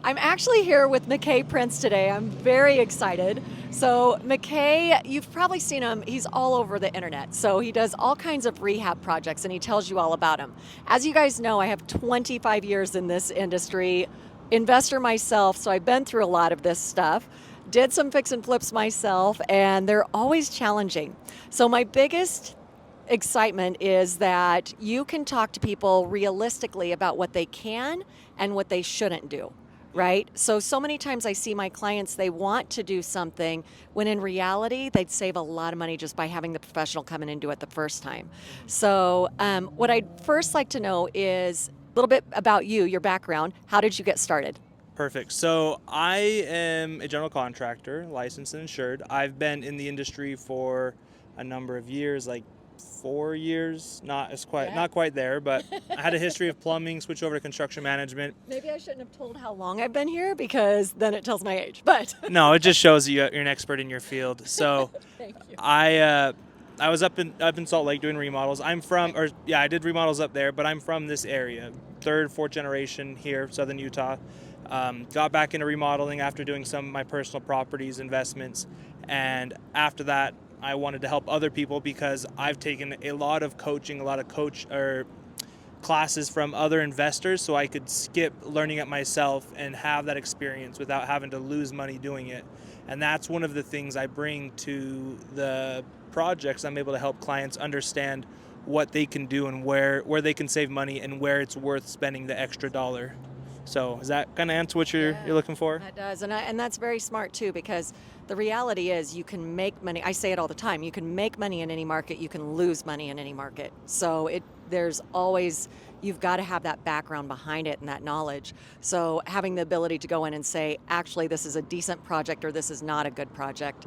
I'm actually here with McKay Prince today. I'm very excited. So, McKay, you've probably seen him. He's all over the internet. So, he does all kinds of rehab projects and he tells you all about them. As you guys know, I have 25 years in this industry, investor myself, so I've been through a lot of this stuff. Did some fix and flips myself, and they're always challenging. So, my biggest excitement is that you can talk to people realistically about what they can and what they shouldn't do, right? So many times I see my clients, they want to do something when in reality they'd save a lot of money just by having the professional come in and do it the first time. So what I'd first like to know is a little bit about you, your background. How did you get started? Perfect. So I am a general contractor, licensed and insured. I've been in the industry for a number of years, like 4 years. Not quite there, but I had a history of plumbing, switch over to construction management. Maybe I shouldn't have told how long I've been here because then it tells my age, but No, it just shows that you're an expert in your field. So thank you. I was up in Salt Lake doing remodels. I did remodels up there, but I'm from this area, third, fourth generation here, Southern Utah. Got back into remodeling after doing some of my personal properties investments, and after that, I wanted to help other people because I've taken a lot of coaching, a lot of classes from other investors, so I could skip learning it myself and have that experience without having to lose money doing it. And that's one of the things I bring to the projects. I'm able to help clients understand what they can do and where they can save money and where it's worth spending the extra dollar. So does that kind of answer what you're looking for? That does, and that's very smart too, because the reality is you can make money. I say it all the time. You can make money in any market. You can lose money in any market. So there's always, you've got to have that background behind it and that knowledge. So having the ability to go in and say, actually, this is a decent project or this is not a good project,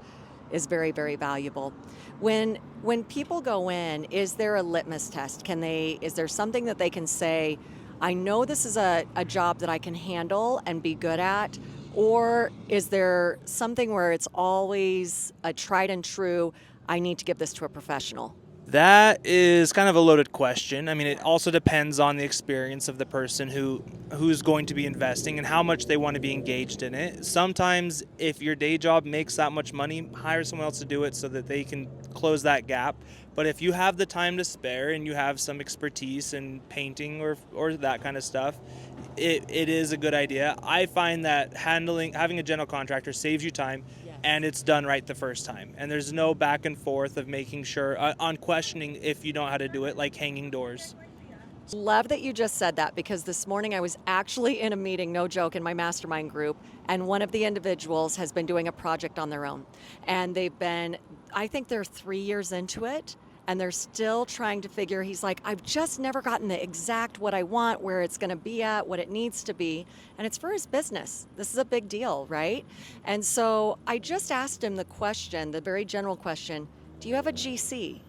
is very, very valuable. When people go in, is there a litmus test? Is there something that they can say, I know this is a job that I can handle and be good at, or is there something where it's always a tried and true, I need to give this to a professional? That is kind of a loaded question. I mean, it also depends on the experience of the person who's going to be investing and how much they want to be engaged in it. Sometimes if your day job makes that much money, hire someone else to do it so that they can close that gap. But if you have the time to spare and you have some expertise in painting or that kind of stuff, it is a good idea. I find that having a general contractor saves you time. Yes. And it's done right the first time. And there's no back and forth of making sure, on questioning if you know how to do it, like hanging doors. Love that you just said that, because this morning I was actually in a meeting, no joke, in my mastermind group, and one of the individuals has been doing a project on their own. And I think they're 3 years into it, and they're still trying to figure, he's like, I've just never gotten the exact what I want, where it's going to be at, what it needs to be. And it's for his business. This is a big deal, right? And so I just asked him the question, the very general question, do you have a GC,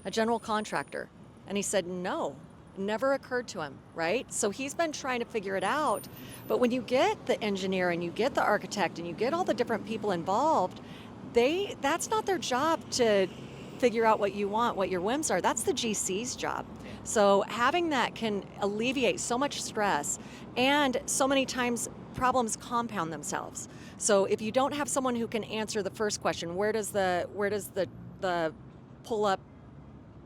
a general contractor? And he said, no, never occurred to him, right? So he's been trying to figure it out. But when you get the engineer and you get the architect and you get all the different people involved, that's not their job to figure out what you want, what your whims are. That's the GC's job. So having that can alleviate so much stress, and so many times problems compound themselves. So if you don't have someone who can answer the first question, where does the pull-up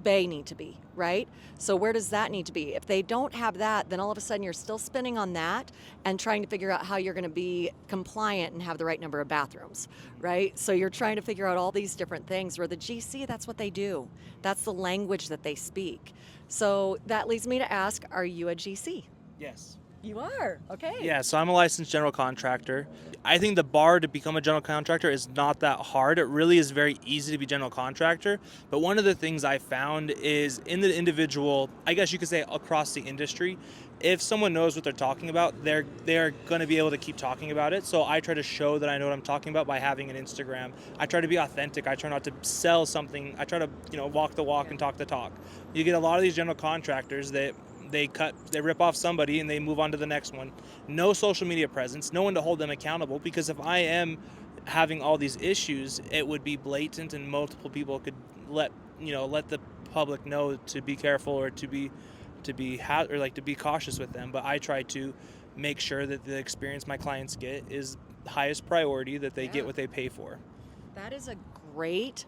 bay need to be, right? So where does that need to be? If they don't have that, then all of a sudden you're still spinning on that and trying to figure out how you're going to be compliant and have the right number of bathrooms, right? So you're trying to figure out all these different things, where the GC, that's what they do. That's the language that they speak. So that leads me to ask, are you a GC? Yes. You are, okay. Yeah, so I'm a licensed general contractor. I think the bar to become a general contractor is not that hard. It really is very easy to be general contractor. But one of the things I found is in the individual, I guess you could say across the industry, if someone knows what they're talking about, they're going to be able to keep talking about it. So I try to show that I know what I'm talking about by having an Instagram. I try to be authentic. I try not to sell something. I try to, walk the walk and talk the talk. You get a lot of these general contractors that they rip off somebody and they move on to the next one. No social media presence, no one to hold them accountable, because if I am having all these issues, it would be blatant and multiple people could let the public know to be careful or to be cautious with them. But I try to make sure that the experience my clients get is highest priority, that they get what they pay for. That is a great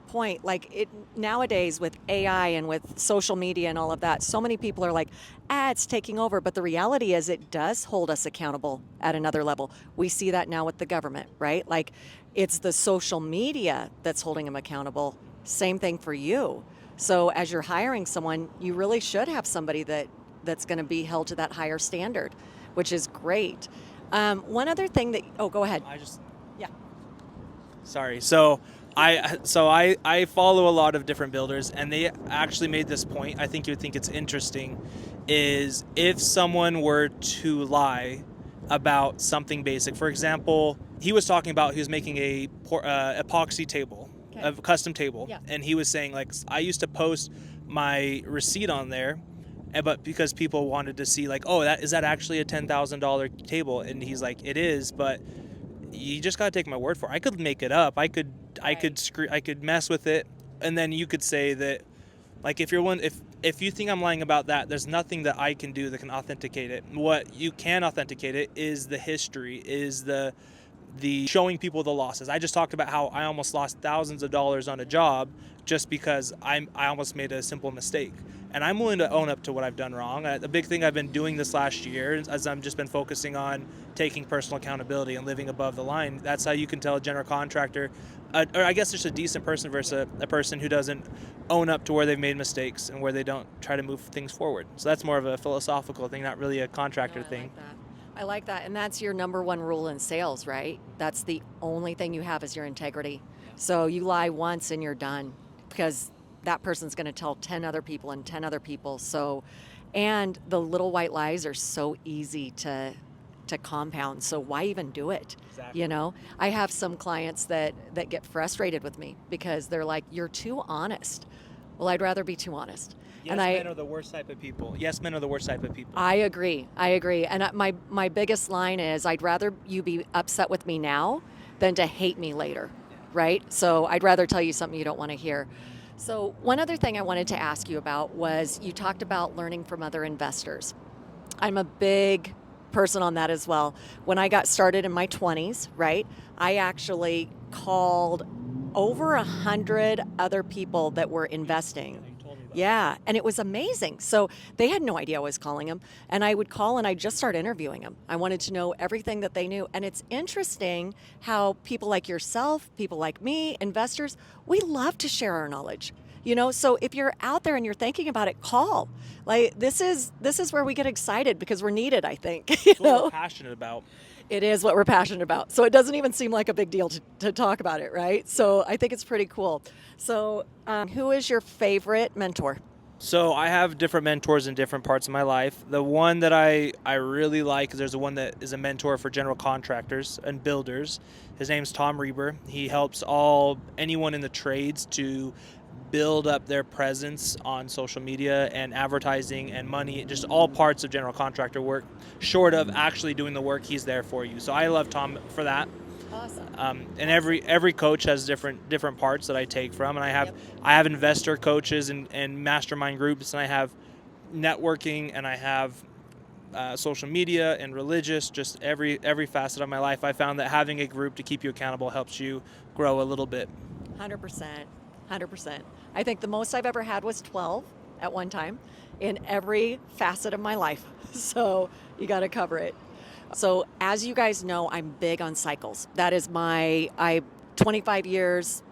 point. Like it nowadays with AI and with social media and all of that, so many people are like, it's taking over. But the reality is it does hold us accountable at another level. We see that now with the government, right? Like it's the social media that's holding them accountable. Same thing for you. So as you're hiring someone, you really should have somebody that's going to be held to that higher standard, which is great. One other thing that, go ahead. Yeah. Sorry. So I follow a lot of different builders, and they actually made this point. I think you would think it's interesting, is if someone were to lie about something basic. For example, he was talking about he was making a epoxy table, a custom table, and he was saying like I used to post my receipt on there, but because people wanted to see like, oh, is that actually a $10,000 table? And he's like, it is, but you just gotta take my word for it. I could make it up. I could mess with it, and then you could say that, like, if you think I'm lying about that, there's nothing that I can do that can authenticate it. What you can authenticate it is the history, is the showing people the losses. I just talked about how I almost lost thousands of dollars on a job just because I almost made a simple mistake. And I'm willing to own up to what I've done wrong. The big thing I've been doing this last year is I've just been focusing on taking personal accountability and living above the line. That's how you can tell a general contractor, or I guess just a decent person versus a person who doesn't own up to where they've made mistakes and where they don't try to move things forward. So that's more of a philosophical thing, not really a contractor thing. I like that. And that's your number one rule in sales, right? That's the only thing you have is your integrity. So you lie once and you're done, because that person's going to tell 10 other people and 10 other people. So, and the little white lies are so easy to compound. So why even do it? Exactly. You know, I have some clients that get frustrated with me because they're like, you're too honest. Well, I'd rather be too honest. Men are the worst type of people. Yes, men are the worst type of people. I agree. And my biggest line is, I'd rather you be upset with me now than to hate me later, right? So I'd rather tell you something you don't want to hear. So one other thing I wanted to ask you about was, you talked about learning from other investors. I'm a big person on that as well. When I got started in my 20s, right, I actually called over 100 other people that were investing. Yeah, and it was amazing. So they had no idea I was calling them, and I would call and I'd just start interviewing them. I wanted to know everything that they knew. And it's interesting how people like yourself, people like me, investors, we love to share our knowledge. You know, so if you're out there and you're thinking about it, call. Like this is where we get excited, because we're needed, I think. It's what we're passionate about. It is what we're passionate about. So it doesn't even seem like a big deal to talk about it, right? So I think it's pretty cool. So who is your favorite mentor? So I have different mentors in different parts of my life. The one that I really like is there's one that is a mentor for general contractors and builders. His name's Tom Reber. He helps anyone in the trades to build up their presence on social media and advertising and money, just all parts of general contractor work, short of actually doing the work. He's there for you. So I love Tom for that. Awesome. And every coach has different parts that I take from, and I have investor coaches and mastermind groups, and I have networking, and I have social media and religious, just every facet of my life. I found that having a group to keep you accountable helps you grow a little bit. 100%. 100%. I think the most I've ever had was 12 at one time in every facet of my life. So you got to cover it. So as you guys know, I'm big on cycles. That is 25 years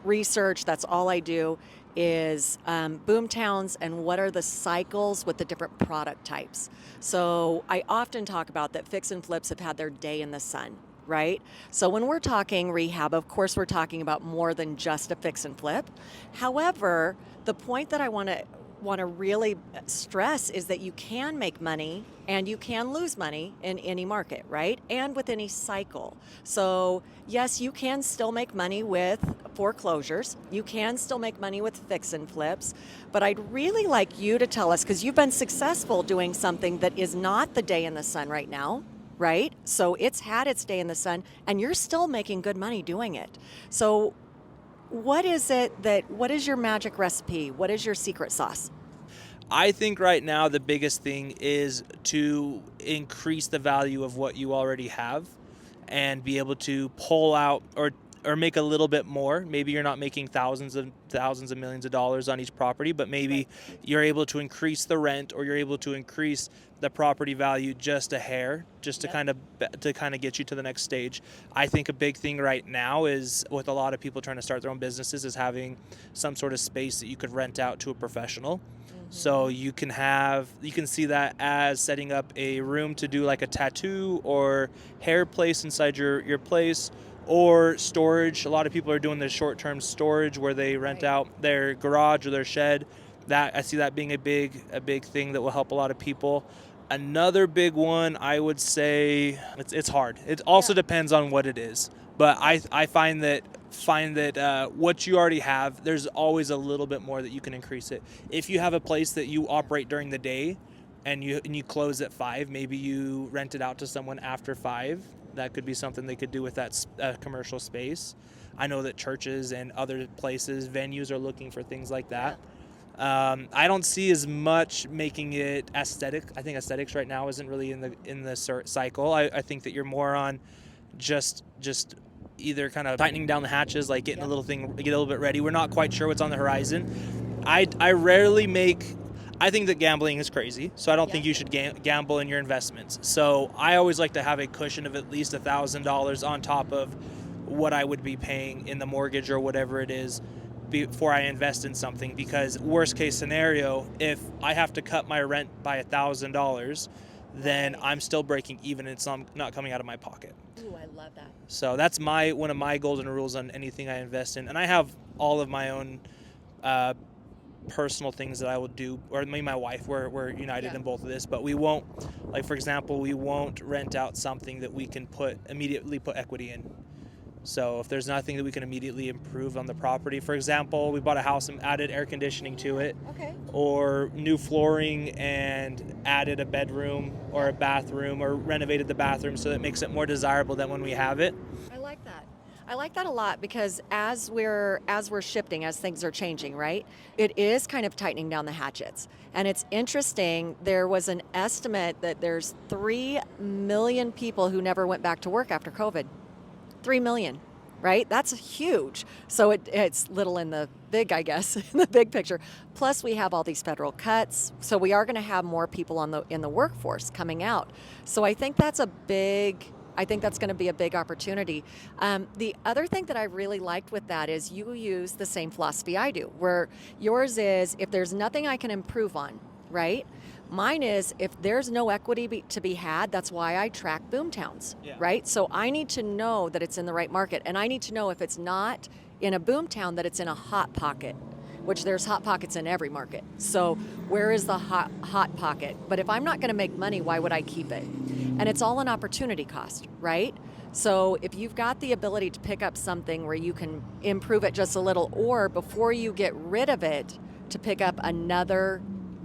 research. That's all I do is boom towns and what are the cycles with the different product types. So I often talk about that fix and flips have had their day in the sun. Right? So when we're talking rehab, of course, we're talking about more than just a fix and flip. However, the point that I want to really stress is that you can make money and you can lose money in any market, right? And with any cycle. So yes, you can still make money with foreclosures. You can still make money with fix and flips. But I'd really like you to tell us, because you've been successful doing something that is not the day in the sun right now. Right? So it's had its day in the sun and you're still making good money doing it. So what is your magic recipe? What is your secret sauce? I think right now the biggest thing is to increase the value of what you already have and be able to pull out or make a little bit more. Maybe you're not making thousands of millions of dollars on each property, but maybe you're able to increase the rent, or you're able to increase the property value just a hair, just to kind of get you to the next stage. I think a big thing right now is, with a lot of people trying to start their own businesses, is having some sort of space that you could rent out to a professional. So you can see that as setting up a room to do like a tattoo or hair place inside your place, or storage. A lot of people are doing the short-term storage where they rent out their garage or their shed. That, I see that being a big thing that will help a lot of people. Another big one, I would say, it's hard. It also depends on what it is. But I find that what you already have, there's always a little bit more that you can increase it. If you have a place that you operate during the day and you close at 5, maybe you rent it out to someone after 5. That could be something they could do with that commercial space. I know that churches and other places, venues, are looking for things like that. I don't see as much making it aesthetic. I think aesthetics right now isn't really in the cycle. I think that you're more on just either kind of tightening down the hatches, like getting a little bit ready. We're not quite sure what's on the horizon. I rarely make. I think that gambling is crazy, so I don't think you should gamble in your investments. So I always like to have a cushion of at least $1,000 on top of what I would be paying in the mortgage or whatever it is before I invest in something. Because worst case scenario, if I have to cut my rent by $1,000, then I'm still breaking even. It's not coming out of my pocket. Ooh, I love that. So that's one of my golden rules on anything I invest in. And I have all of my own personal things that I will do, or me and my wife, we're united in both of this, but we won't, like, for example, we won't rent out something that we can immediately put equity in. So if there's nothing that we can immediately improve on the property, for example, we bought a house and added air conditioning to it, or new flooring and added a bedroom or a bathroom, or renovated the bathroom so that it makes it more desirable than when we have it. I like that a lot, because as we're shifting, as things are changing, right? It is kind of tightening down the hatchets. And it's interesting, there was an estimate that there's 3 million people who never went back to work after COVID. 3 million, right? That's huge. So it's little in the big, I guess, in the big picture. Plus we have all these federal cuts. So we are going to have more people in the workforce coming out. So I think that's going to be a big opportunity. The other thing that I really liked with that is you use the same philosophy I do, where yours is, if there's nothing I can improve on, right? Mine is, if there's no equity to be had, that's why I track boomtowns, right? So I need to know that it's in the right market, and I need to know if it's not in a boomtown, that it's in a hot pocket, which there's hot pockets in every market. So where is the hot pocket? But if I'm not going to make money, why would I keep it? And it's all an opportunity cost, right? So if you've got the ability to pick up something where you can improve it just a little, or before you get rid of it, to pick up another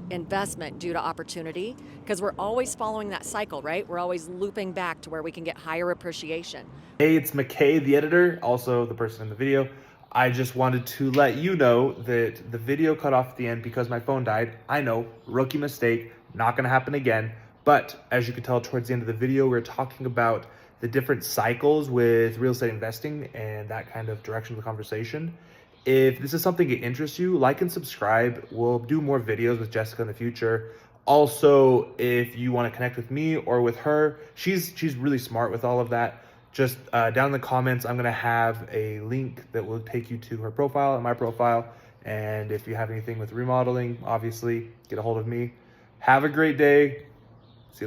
investment due to opportunity, because we're always following that cycle, right? We're always looping back to where we can get higher appreciation. Hey, it's McKay, the editor, also the person in the video. I just wanted to let you know that the video cut off at the end because my phone died. I know, rookie mistake, not gonna happen again. But as you can tell towards the end of the video, we're talking about the different cycles with real estate investing and that kind of direction of the conversation. If this is something that interests you, like and subscribe. We'll do more videos with Jessica in the future. Also, if you want to connect with me or with her, she's really smart with all of that. Just down in the comments, I'm going to have a link that will take you to her profile and my profile. And if you have anything with remodeling, obviously, get a hold of me. Have a great day.